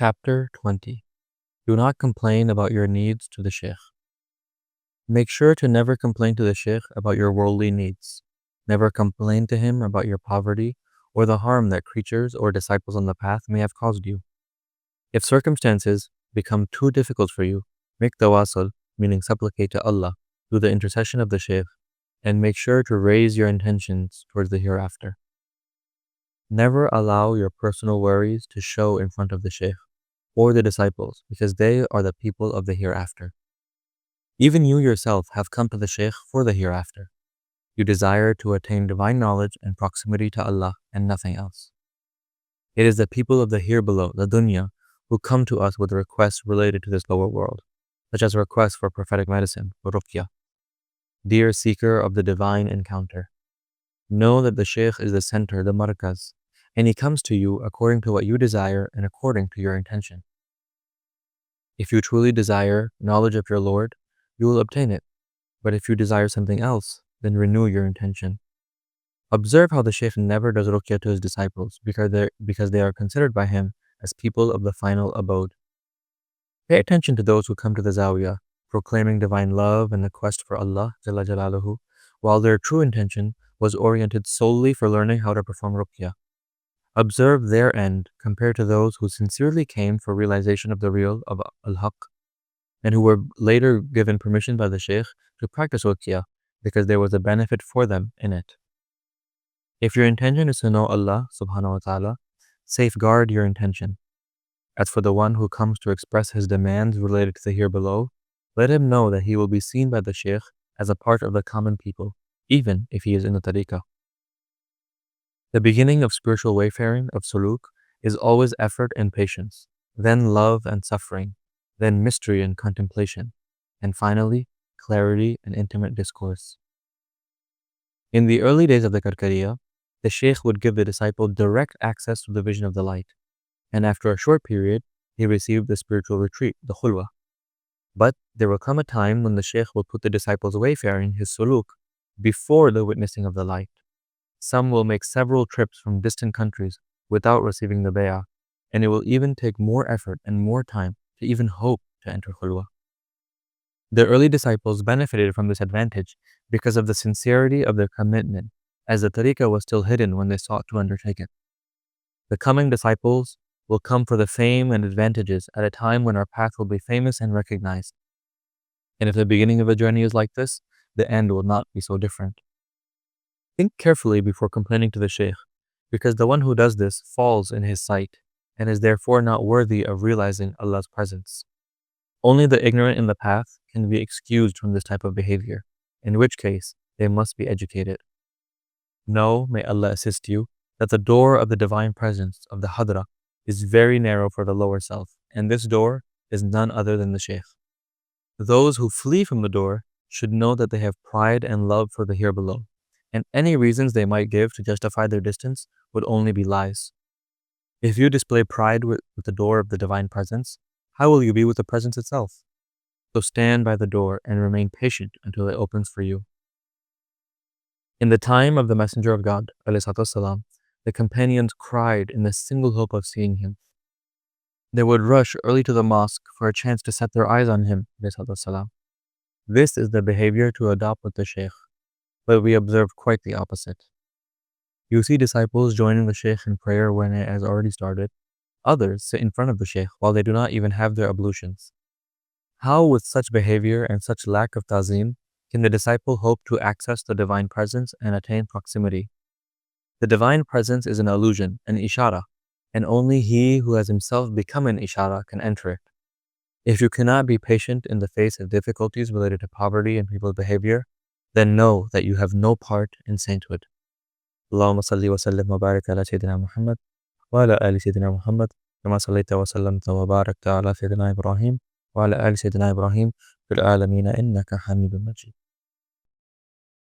Chapter 20. Do not complain about your needs to the Shaykh. Make sure to never complain to the Shaykh about your worldly needs. Never complain to him about your poverty or the harm that creatures or disciples on the path may have caused you. If circumstances become too difficult for you, make tawassul, meaning supplicate to Allah, through the intercession of the Shaykh, and make sure to raise your intentions towards the hereafter. Never allow your personal worries to show in front of the Shaykh or the disciples, because they are the people of the hereafter. Even you yourself have come to the Shaykh for the hereafter. You desire to attain divine knowledge and proximity to Allah and nothing else. It is the people of the here below, the dunya, who come to us with requests related to this lower world, such as requests for prophetic medicine, or ruqya. Dear seeker of the divine encounter, know that the Shaykh is the center, the markaz, and he comes to you according to what you desire and according to your intention. If you truly desire knowledge of your Lord, you will obtain it. But if you desire something else, then renew your intention. Observe how the Shaykh never does ruqya to his disciples because they are considered by him as people of the final abode. Pay attention to those who come to the zawiyah, proclaiming divine love and the quest for Allah Jalla Jalaluhu, while their true intention was oriented solely for learning how to perform ruqya. Observe their end compared to those who sincerely came for realization of the real of al-haq, and who were later given permission by the Shaykh to practice ruqya because there was a benefit for them in it. If your intention is to know Allah subhanahu wa ta'ala, safeguard your intention. As for the one who comes to express his demands related to the here below, let him know that he will be seen by the Shaykh as a part of the common people, even if he is in the tariqah. The beginning of spiritual wayfaring, of suluk, is always effort and patience, then love and suffering, then mystery and contemplation, and finally, clarity and intimate discourse. In the early days of the Karkariya, the Shaykh would give the disciple direct access to the vision of the light, and after a short period, he received the spiritual retreat, the khulwa. But there will come a time when the Shaykh will put the disciple's wayfaring, his suluk, before the witnessing of the light. Some will make several trips from distant countries without receiving the bay'ah, and it will even take more effort and more time to even hope to enter khulwa. The early disciples benefited from this advantage because of the sincerity of their commitment, as the tariqah was still hidden when they sought to undertake it. The coming disciples will come for the fame and advantages at a time when our path will be famous and recognized. And if the beginning of a journey is like this, the end will not be so different. Think carefully before complaining to the Shaykh, because the one who does this falls in his sight and is therefore not worthy of realizing Allah's presence. Only the ignorant in the path can be excused from this type of behavior, in which case they must be educated. Know, may Allah assist you, that the door of the divine presence of the Hadra is very narrow for the lower self, and this door is none other than the Shaykh. Those who flee from the door should know that they have pride and love for the here below, and any reasons they might give to justify their distance would only be lies. If you display pride with the door of the divine presence, how will you be with the presence itself? So stand by the door and remain patient until it opens for you. In the time of the Messenger of God, ﷺ, the companions cried in the single hope of seeing him. They would rush early to the mosque for a chance to set their eyes on him, ﷺ. This is the behavior to adopt with the Shaykh, but we observe quite the opposite. You see disciples joining the Shaykh in prayer when it has already started. Others sit in front of the Shaykh while they do not even have their ablutions. How, with such behavior and such lack of ta'zim, can the disciple hope to access the divine presence and attain proximity? The divine presence is an illusion, an ishara, and only he who has himself become an ishara can enter it. If you cannot be patient in the face of difficulties related to poverty and people's behavior, then know that you have no part in sainthood. Allahumma salli wa sallim wa barik ala Sayyidina Muhammad wa ala ali Sayyidina Muhammad kama sallaita wa sallamta wa barakta ala Sayyidina Ibrahim wa ala ali Sayyidina Ibrahim fil alamina innaka hamidun majid.